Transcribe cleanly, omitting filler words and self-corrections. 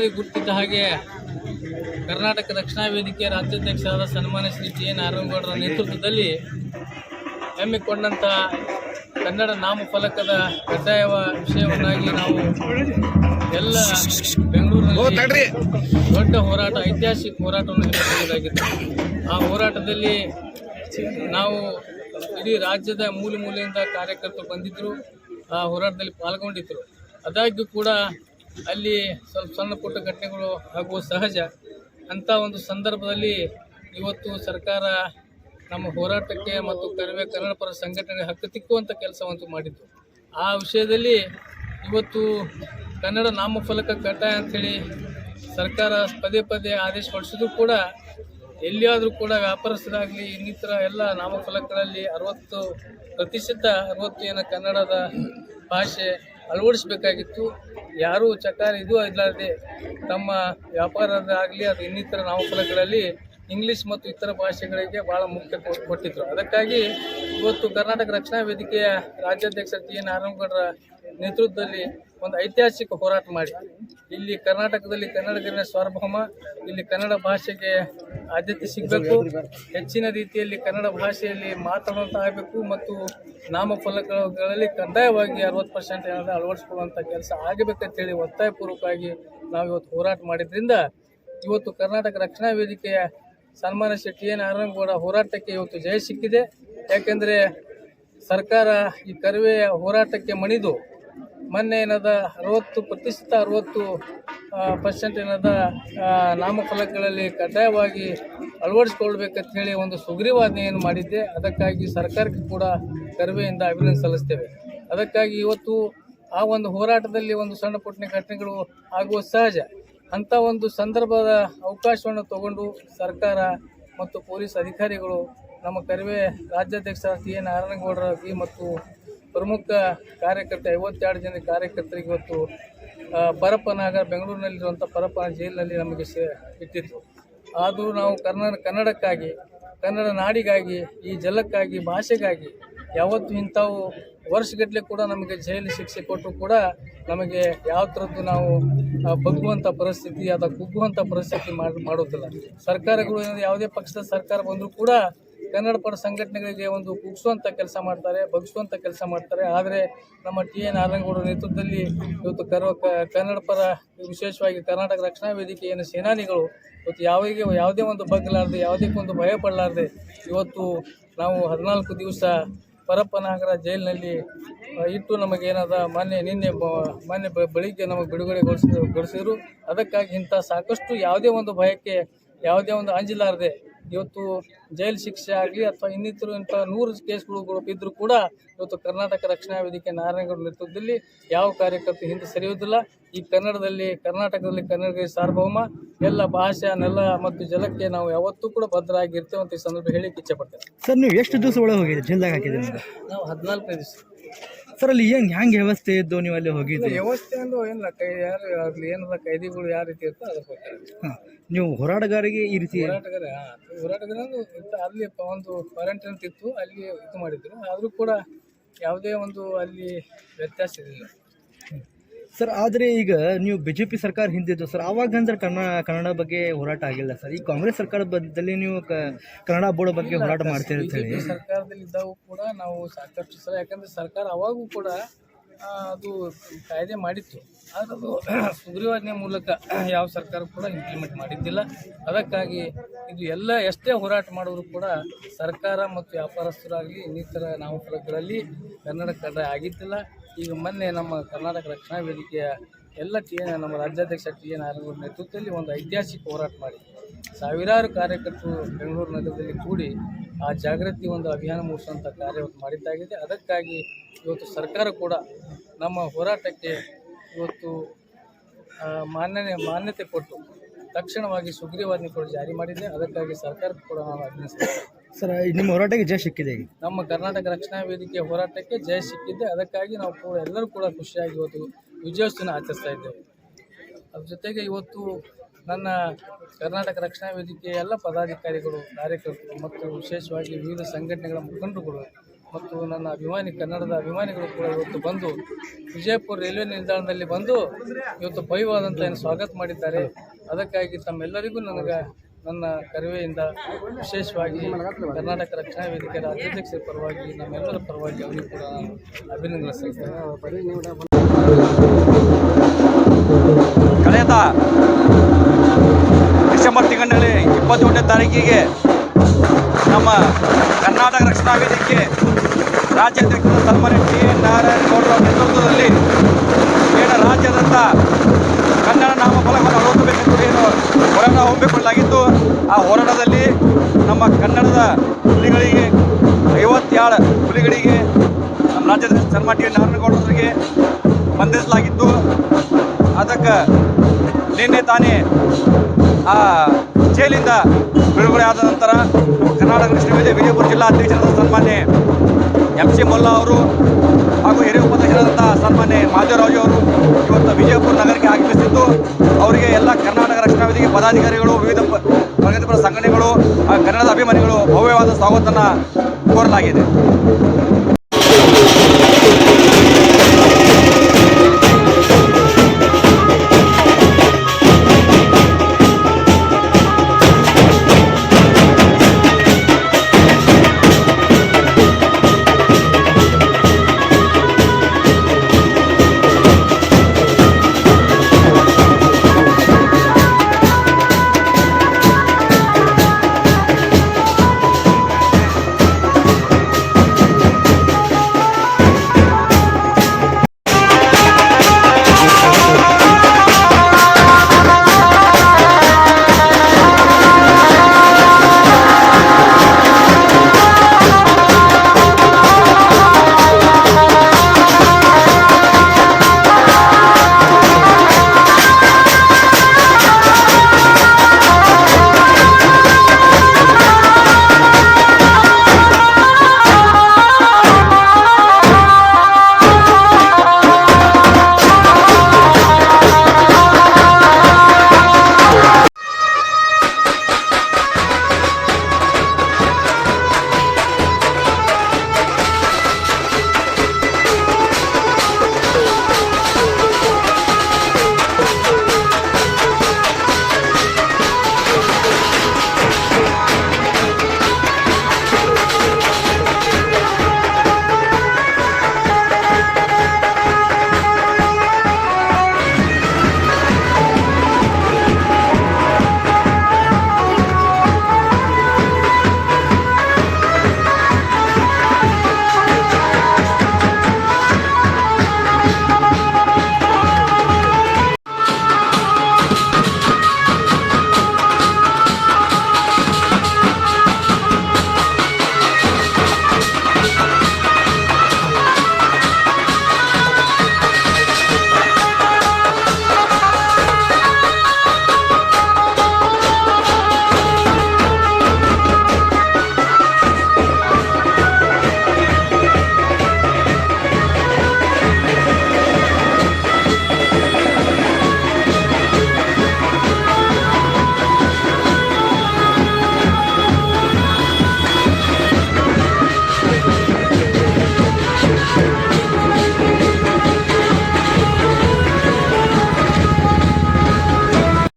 ತಮ್ಮೆಲ್ಲರಿಗೂ ಗುರುತಿದ್ದ ಹಾಗೆ ಕರ್ನಾಟಕ ರಕ್ಷಣಾ ವೇದಿಕೆಯ ರಾಜ್ಯಾಧ್ಯಕ್ಷರಾದ ಸನ್ಮಾನ್ಯ ಶ್ರೀ ಟಿ.ಎನ್. ನಾರಾಯಣಗೌಡರ ನೇತೃತ್ವದಲ್ಲಿ ಹಮ್ಮಿಕೊಂಡಂಥ ಕನ್ನಡ ನಾಮಫಲಕದ ಕಡ್ಡಾಯ ವಿಷಯವನ್ನಾಗಿ ನಾವು ಎಲ್ಲ ಬೆಂಗಳೂರಿನಲ್ಲಿ ದೊಡ್ಡ ಹೋರಾಟ, ಐತಿಹಾಸಿಕ ಹೋರಾಟವನ್ನು ಹಮ್ಮಿಕೊಳ್ಳಲಾಗಿತ್ತು. ಆ ಹೋರಾಟದಲ್ಲಿ ನಾವು ಇಡೀ ರಾಜ್ಯದ ಮೂಲೆ ಮೂಲೆಯಿಂದ ಕಾರ್ಯಕರ್ತರು ಬಂದಿದ್ದರು, ಆ ಹೋರಾಟದಲ್ಲಿ ಪಾಲ್ಗೊಂಡಿದ್ದರು. ಆದಾಗ್ಯೂ ಕೂಡ ಅಲ್ಲಿ ಸ್ವಲ್ಪ ಸಣ್ಣ ಪುಟ್ಟ ಘಟನೆಗಳು ಆಗುವ ಸಹಜ. ಅಂಥ ಒಂದು ಸಂದರ್ಭದಲ್ಲಿ ಇವತ್ತು ಸರ್ಕಾರ ನಮ್ಮ ಹೋರಾಟಕ್ಕೆ ಮತ್ತು ಕನ್ನಡ ಪರ ಸಂಘಟನೆಗೆ ಹಕ್ಕು ತಿಕ್ಕುವಂಥ ಕೆಲಸವಂತೂ ಮಾಡಿದ್ದು. ಆ ವಿಷಯದಲ್ಲಿ ಇವತ್ತು ಕನ್ನಡ ನಾಮಫಲಕ ಕಡ್ಡಾಯ ಅಂಥೇಳಿ ಸರ್ಕಾರ ಪದೇ ಪದೇ ಆದೇಶ ಹೊರಡಿಸಿದ್ರು ಕೂಡ ಎಲ್ಲಿಯಾದರೂ ಕೂಡ ವ್ಯಾಪಾರಸ್ಥರಾಗಲಿ ಇನ್ನಿತರ ಎಲ್ಲ ನಾಮಫಲಕಗಳಲ್ಲಿ 60% ಏನು ಕನ್ನಡದ ಭಾಷೆ ಅಳವಡಿಸಬೇಕಾಗಿತ್ತು. ಯಾರೂ ಚಕಾರ ಇದು ಇಲ್ಲದೆ ತಮ್ಮ ವ್ಯಾಪಾರದಾಗಲಿ ಅದು ಇನ್ನಿತರ ನಾಮಫಲಕಗಳಲ್ಲಿ ಇಂಗ್ಲೀಷ್ ಮತ್ತು ಇತರ ಭಾಷೆಗಳಿಗೆ ಭಾಳ ಮುಖ್ಯ ಕೊಟ್ಟಿದ್ದರು. ಅದಕ್ಕಾಗಿ ಇವತ್ತು ಕರ್ನಾಟಕ ರಕ್ಷಣಾ ವೇದಿಕೆಯ ರಾಜ್ಯಾಧ್ಯಕ್ಷ ಟಿ.ಎನ್. ನಾರಾಯಣಗೌಡರ ನೇತೃತ್ವದಲ್ಲಿ ಒಂದು ಐತಿಹಾಸಿಕ ಹೋರಾಟ ಮಾಡಿ ಇಲ್ಲಿ ಕರ್ನಾಟಕದಲ್ಲಿ ಕನ್ನಡಿಗರ ಸಾರ್ವಭೌಮ, ಇಲ್ಲಿ ಕನ್ನಡ ಭಾಷೆಗೆ ಆದ್ಯತೆ ಸಿಗಬೇಕು, ಹೆಚ್ಚಿನ ರೀತಿಯಲ್ಲಿ ಕನ್ನಡ ಭಾಷೆಯಲ್ಲಿ ಮಾತನಾಡುವಂಥ ಆಗಬೇಕು ಮತ್ತು ನಾಮಫಲಕಗಳಲ್ಲಿ ಕಡ್ಡಾಯವಾಗಿ 60% ಏನಾದರೂ ಅಳವಡಿಸ್ಕೊಳ್ಳುವಂಥ ಕೆಲಸ ಆಗಬೇಕಂತೇಳಿ ಒತ್ತಾಯಪೂರ್ವಕವಾಗಿ ನಾವು ಇವತ್ತು ಹೋರಾಟ ಮಾಡಿದ್ರಿಂದ ಇವತ್ತು ಕರ್ನಾಟಕ ರಕ್ಷಣಾ ವೇದಿಕೆಯ ಸನ್ಮಾನ್ಯ ಶ್ರೀ ಟಿ.ಎನ್. ನಾರಾಯಣಗೌಡ ಹೋರಾಟಕ್ಕೆ ಇವತ್ತು ಜಯ ಸಿಕ್ಕಿದೆ. ಯಾಕೆಂದರೆ ಸರ್ಕಾರ ಈ ಕರವೆಯ ಹೋರಾಟಕ್ಕೆ ಮಣಿದು ಮೊನ್ನೆ ಏನದ 60% ಏನದ ನಾಮಫಲಕಗಳಲ್ಲಿ ಕಡ್ಡಾಯವಾಗಿ ಅಳವಡಿಸಿಕೊಳ್ಬೇಕಂತ ಹೇಳಿ ಒಂದು ಸುಗ್ರೀವಾಜ್ಞೆಯನ್ನು ಮಾಡಿದ್ದೆ. ಅದಕ್ಕಾಗಿ ಸರ್ಕಾರಕ್ಕೆ ಕೂಡ ಕರವೆಯಿಂದ ಅಭಿನಂದನೆ ಸಲ್ಲಿಸ್ತೇವೆ. ಅದಕ್ಕಾಗಿ ಇವತ್ತು ಆ ಒಂದು ಹೋರಾಟದಲ್ಲಿ ಒಂದು ಸಣ್ಣ ಪುಟ್ಟ ಘಟನೆಗಳು ಆಗುವ ಸಹಜ. ಅಂಥ ಒಂದು ಸಂದರ್ಭದ ಅವಕಾಶವನ್ನು ತಗೊಂಡು ಸರ್ಕಾರ ಮತ್ತು ಪೊಲೀಸ್ ಅಧಿಕಾರಿಗಳು ನಮ್ಮ ಕರವೇ ರಾಜ್ಯಾಧ್ಯಕ್ಷ ಟಿ.ಎನ್. ನಾರಾಯಣಗೌಡರಾಗಿ ಮತ್ತು ಪ್ರಮುಖ ಕಾರ್ಯಕರ್ತ 52 ಜನ ಕಾರ್ಯಕರ್ತರಿಗೆ ಇವತ್ತು ಪರಪ್ಪನಾಗ ಬೆಂಗಳೂರಿನಲ್ಲಿರುವಂಥ ಪರಪ್ಪನ ಜೈಲಿನಲ್ಲಿ ನಮಗೆ ಇಟ್ಟಿತ್ತು. ಆದರೂ ನಾವು ಕನ್ನಡಕ್ಕಾಗಿ, ಕನ್ನಡ ನಾಡಿಗಾಗಿ, ಈ ಜಲಕ್ಕಾಗಿ, ಭಾಷೆಗಾಗಿ ಯಾವತ್ತೂ ಇಂಥವು ವರ್ಷಗಟ್ಟಲೆ ಕೂಡ ನಮಗೆ ಜೈಲು ಶಿಕ್ಷೆ ಕೊಟ್ಟರು ಕೂಡ ನಮಗೆ ಯಾವ ಥರದ್ದು ನಾವು ಬಗ್ಗುವಂಥ ಪರಿಸ್ಥಿತಿ ಅಥವಾ ಕುಗ್ಗುವಂಥ ಪರಿಸ್ಥಿತಿ ಮಾಡೋದಿಲ್ಲ. ಸರ್ಕಾರಗಳು ಯಾವುದೇ ಪಕ್ಷದ ಸರ್ಕಾರ ಬಂದರೂ ಕೂಡ ಕನ್ನಡ ಪರ ಸಂಘಟನೆಗಳಿಗೆ ಒಂದು ಕುಗ್ಸುವಂಥ ಕೆಲಸ ಮಾಡ್ತಾರೆ, ಬಗ್ಗಿಸುವಂಥ ಕೆಲಸ ಮಾಡ್ತಾರೆ. ಆದರೆ ನಮ್ಮ ಟಿ.ಎನ್. ನಾರಾಯಣಗೌಡರ ನೇತೃತ್ವದಲ್ಲಿ ಇವತ್ತು ಕನ್ನಡ ಪರ, ವಿಶೇಷವಾಗಿ ಕರ್ನಾಟಕ ರಕ್ಷಣಾ ವೇದಿಕೆಯ ಸೇನಾನಿಗಳು ಇವತ್ತು ಯಾವುದೇ ಒಂದು ಬಗ್ಗಲಾರದೆ, ಯಾವುದೇ ಒಂದು ಭಯ ಪಡಲಾರದೆ ಇವತ್ತು ನಾವು 14 ದಿವಸ ಪರಪ್ಪನಗರ ಜೈಲಿನಲ್ಲಿ ಇಟ್ಟು ನಮಗೇನಾದ ಮೊನ್ನೆ ಬೆಳಿಗ್ಗೆ ನಮಗೆ ಬಿಡುಗಡೆಗೊಳಿಸಿದರು. ಅದಕ್ಕಾಗಿ ಇಂಥ ಸಾಕಷ್ಟು ಯಾವುದೇ ಒಂದು ಭಯಕ್ಕೆ, ಯಾವುದೇ ಒಂದು ಅಂಜಿಲಾರದೆ ಇವತ್ತು ಜೈಲು ಶಿಕ್ಷೆ ಆಗಲಿ ಅಥವಾ ಇನ್ನಿತರ 100 ಕೇಸ್ಗಳು ಬಿದ್ದರೂ ಕೂಡ ಇವತ್ತು ಕರ್ನಾಟಕ ರಕ್ಷಣಾ ವೇದಿಕೆ ನಾರಾಯಣಗೌಡ ನೇತೃತ್ವದಲ್ಲಿ ಯಾವ ಕಾರ್ಯಕರ್ತರು ಹಿಂದೆ ಸರಿಯುವುದಿಲ್ಲ. ಈ ಕರ್ನಾಟಕದಲ್ಲಿ ಕನ್ನಡಿಗರ ಸಾರ್ವಭೌಮ, ಎಲ್ಲ ಭಾಷೆ, ನೆಲ ಮತ್ತು ಜಲಕ್ಕೆ ನಾವು ಯಾವತ್ತೂ ಕೂಡ ಭದ್ರಾಗಿರ್ತೇವೆ ಅಂತ ಈ ಸಂದರ್ಭ ಹೇಳಿಕ್ಕೆ ಇಚ್ಛೆ ಪಡ್ತೇವೆ. ಸರ್, ನೀವು ಎಷ್ಟು ದಿವಸ ಒಳಗೆ ಹೋಗಿದ್ದೀರಿ ಜೈಲ್ದಾಗ ಹಾಕಿದ್ದೀರಿ? ನಾವು 14 ದಿವಸ. ಸರ್, ಅಲ್ಲಿ ಹೆಂಗೆ ವ್ಯವಸ್ಥೆ ಇದ್ದು ನೀವು ಅಲ್ಲಿ ಹೋಗಿದ್ದು? ವ್ಯವಸ್ಥೆ ಅಂದ್ರೆ ಏನಿಲ್ಲ, ಯಾರು ಅಲ್ಲಿ ಏನದ ಕೈದಿಗಳು ಯಾವ ರೀತಿ ಇರ್ತೋ ಅದಕ್ಕೆ ನೀವು ಹೋರಾಟಗಾರಿಗೆ ಈ ರೀತಿ ಹೋರಾಟಗಾರ ಅಲ್ಲಿ ಒಂದು ಕ್ವಾರಂಟೈನ್ ಇತ್ತು, ಅಲ್ಲಿ ಇದು ಮಾಡಿದ್ರು. ಆದರೂ ಕೂಡ ಯಾವುದೇ ಒಂದು ಅಲ್ಲಿ ವ್ಯತ್ಯಾಸ ಇರಲಿಲ್ಲ. ಸರ್, ಆದರೆ ಈಗ ನೀವು BJP ಸರ್ಕಾರ ಹಿಂದಿದ್ದು ಸರ್, ಆವಾಗ ಅಂದ್ರೆ ಕನ್ನಡ ಬಗ್ಗೆ ಹೋರಾಟ ಆಗಿಲ್ಲ ಸರ್. ಈ ಕಾಂಗ್ರೆಸ್ ಸರ್ಕಾರದಲ್ಲಿ ನೀವು ಕನ್ನಡ ಬೋರ್ಡ್ ಬಗ್ಗೆ ಹೋರಾಟ ಮಾಡ್ತೀರಿ ಅಂತ ಹೇಳಿ ಸರ್ಕಾರದಲ್ಲಿ ಇದ್ದಾಗೂ ಕೂಡ ನಾವು ಸಾಕಷ್ಟು ಸಲ, ಯಾಕಂದರೆ ಸರ್ಕಾರ ಅವಾಗೂ ಕೂಡ ಅದು ಕಾಯ್ದೆ ಮಾಡಿತ್ತು. ಆದರೆ ಅದು ಸುಗ್ರೀವಾಜ್ಞೆ ಮೂಲಕ ಯಾವ ಸರ್ಕಾರ ಕೂಡ ಇಂಪ್ಲಿಮೆಂಟ್ ಮಾಡಿದ್ದಿಲ್ಲ. ಅದಕ್ಕಾಗಿ ಇದು ಎಲ್ಲ ಎಷ್ಟೇ ಹೋರಾಟ ಮಾಡಿದ್ರು ಕೂಡ ಸರ್ಕಾರ ಮತ್ತು ವ್ಯಾಪಾರಸ್ಥರಾಗಲಿ ಇನ್ನಿತರ ನಾಮಫಲಕಗಳಲ್ಲಿ ಕನ್ನಡ ಕಡ್ಡಾಯ ಆಗಿದ್ದಿಲ್ಲ. ಈಗ ಮೊನ್ನೆ ನಮ್ಮ ಕರ್ನಾಟಕ ರಕ್ಷಣಾ ವೇದಿಕೆಯ ಎಲ್ಲ ನಮ್ಮ ರಾಜ್ಯಾಧ್ಯಕ್ಷ ಟಿ.ಎನ್. ನಾರಾಯಣಗೌಡ ನೇತೃತ್ವದಲ್ಲಿ ಒಂದು ಐತಿಹಾಸಿಕ ಹೋರಾಟ ಮಾಡಿ ಸಾವಿರಾರು ಕಾರ್ಯಕರ್ತರು ಬೆಂಗಳೂರು ನಗರದಲ್ಲಿ ಕೂಡಿ ಆ ಜಾಗೃತಿ ಒಂದು ಅಭಿಯಾನ ಮೂಡಿಸುವಂಥ ಕಾರ್ಯವನ್ನು ಮಾಡಿದ್ದಾಗಿದೆ. ಅದಕ್ಕಾಗಿ ಇವತ್ತು ಸರ್ಕಾರ ಕೂಡ ನಮ್ಮ ಹೋರಾಟಕ್ಕೆ ಇವತ್ತು ಮಾನ್ಯತೆ ಕೊಟ್ಟು ತಕ್ಷಣವಾಗಿ ಸುಗ್ರೀವಾಜ್ಞೆ ಕೂಡ ಜಾರಿ ಮಾಡಿದೆ. ಅದಕ್ಕಾಗಿ ಸರ್ಕಾರಕ್ಕೂ ಕೂಡ ನಾವು ಅಭಿನಂದಿಸ್ತೇವೆ. ಸರ್, ನಿಮ್ಮ ಹೋರಾಟಕ್ಕೆ ಜಯ ಸಿಕ್ಕಿದೆ. ನಮ್ಮ ಕರ್ನಾಟಕ ರಕ್ಷಣಾ ವೇದಿಕೆಯ ಹೋರಾಟಕ್ಕೆ ಜಯ ಸಿಕ್ಕಿದೆ. ಅದಕ್ಕಾಗಿ ನಾವು ಕೂಡ ಎಲ್ಲರೂ ಕೂಡ ಖುಷಿಯಾಗಿ ಇವತ್ತು ವಿಜಯೋತ್ಸವ ಆಚರಿಸ್ತಾ ಇದ್ದೇವೆ. ಅದ್ರ ಜೊತೆಗೆ ಇವತ್ತು ನನ್ನ ಕರ್ನಾಟಕ ರಕ್ಷಣಾ ವೇದಿಕೆಯ ಎಲ್ಲ ಪದಾಧಿಕಾರಿಗಳು, ಕಾರ್ಯಕರ್ತರು ಮತ್ತು ವಿಶೇಷವಾಗಿ ವಿವಿಧ ಸಂಘಟನೆಗಳ ಮುಖಂಡರುಗಳು ಮತ್ತು ನನ್ನ ಕನ್ನಡದ ಅಭಿಮಾನಿಗಳು ಕೂಡ ಇವತ್ತು ಬಂದು ವಿಜಯಪುರ ರೈಲ್ವೆ ನಿಲ್ದಾಣದಲ್ಲಿ ಬಂದು ಇವತ್ತು ಭವ್ಯವಾದಂಥ ಏನು ಸ್ವಾಗತ ಮಾಡಿದ್ದಾರೆ. ಅದಕ್ಕಾಗಿ ತಮ್ಮೆಲ್ಲರಿಗೂ ನನ್ನ ಕರುವೆಯಿಂದ ವಿಶೇಷವಾಗಿ ಕರ್ನಾಟಕ ರಕ್ಷಣಾ ವೇದಿಕೆ ರಾಜ್ಯಾಧ್ಯಕ್ಷರ ಪರವಾಗಿ ನಮ್ಮೆಲ್ಲರ ಪರವಾಗಿ ಅವರಿಗೂ ಕೂಡ ಅಭಿನಂದನೆ ಸಲ್ಲಿಸ್ತೇನೆ. ಕಳೆದ ಡಿಸೆಂಬರ್ ತಿಂಗಳಲ್ಲಿ 21ನೇ ತಾರೀಕಿಗೆ ನಮ್ಮ ಕರ್ನಾಟಕ ರಕ್ಷಣಾ ವೇದಿಕೆ ರಾಜ್ಯಾಧ್ಯಕ್ಷರ ಸನ್ಮಾನ್ಯ ಟಿ.ಎನ್. ನಾರಾಯಣಗೌಡರ ನೇತೃತ್ವದಲ್ಲಿ ಏನು ರಾಜ್ಯಾದ್ಯಂತ ಕನ್ನಡ ನಾಮಫಲಕವನ್ನು ಅಳವಡಿಸಬೇಕೆಂದು ಏನು ಹೋರಾಟ ಹಮ್ಮಿಕೊಳ್ಳಲಾಗಿದ್ದು, ಆ ಹೋರಾಟದಲ್ಲಿ ನಮ್ಮ ಕನ್ನಡದ ಹುಲಿಗಳಿಗೆ 57 ಹುಲಿಗಳಿಗೆ ನಮ್ಮ ರಾಜ್ಯಾಧ್ಯಕ್ಷ ಸನ್ಮಾನ್ಯ ಟಿ.ಎನ್. ನಾರಾಯಣಗೌಡರಿಗೆ ಬಂಧಿಸಲಾಗಿದ್ದು, ಅದಕ್ಕೆ ನಿನ್ನೆ ತಾನೇ ಆ ಜೈಲಿಂದ ಬಿಡುಗಡೆ ಆದ ನಂತರ ಕರ್ನಾಟಕ ರಕ್ಷಣಾ ವೇದಿಕೆ ವಿಜಯಪುರ ಜಿಲ್ಲಾ ಅಧ್ಯಕ್ಷರಾದ ಸನ್ಮಾನ್ಯ ಎಂ.ಸಿ. ಮೊಲ್ಲಾ ಅವರು ಹಾಗೂ ಹಿರಿಯ ಉಪಾಧ್ಯಕ್ಷರಾದಂಥ ಸನ್ಮಾನ್ಯ ಮಾದೇವರಾಜು ಅವರು ಇವತ್ತು ವಿಜಯಪುರ ನಗರಕ್ಕೆ ಆಗಮಿಸಿದ್ದು, ಅವರಿಗೆ ಎಲ್ಲ ಕರ್ನಾಟಕ ರಕ್ಷಣಾ ವೇದಿಕೆ ಪದಾಧಿಕಾರಿಗಳು, ವಿವಿಧ ಪ್ರಗತಿಪರ ಸಂಘಟನೆಗಳು, ಕನ್ನಡದ ಅಭಿಮಾನಿಗಳು ಭವ್ಯವಾದ ಸ್ವಾಗತವನ್ನು ಕೋರಲಾಗಿದೆ.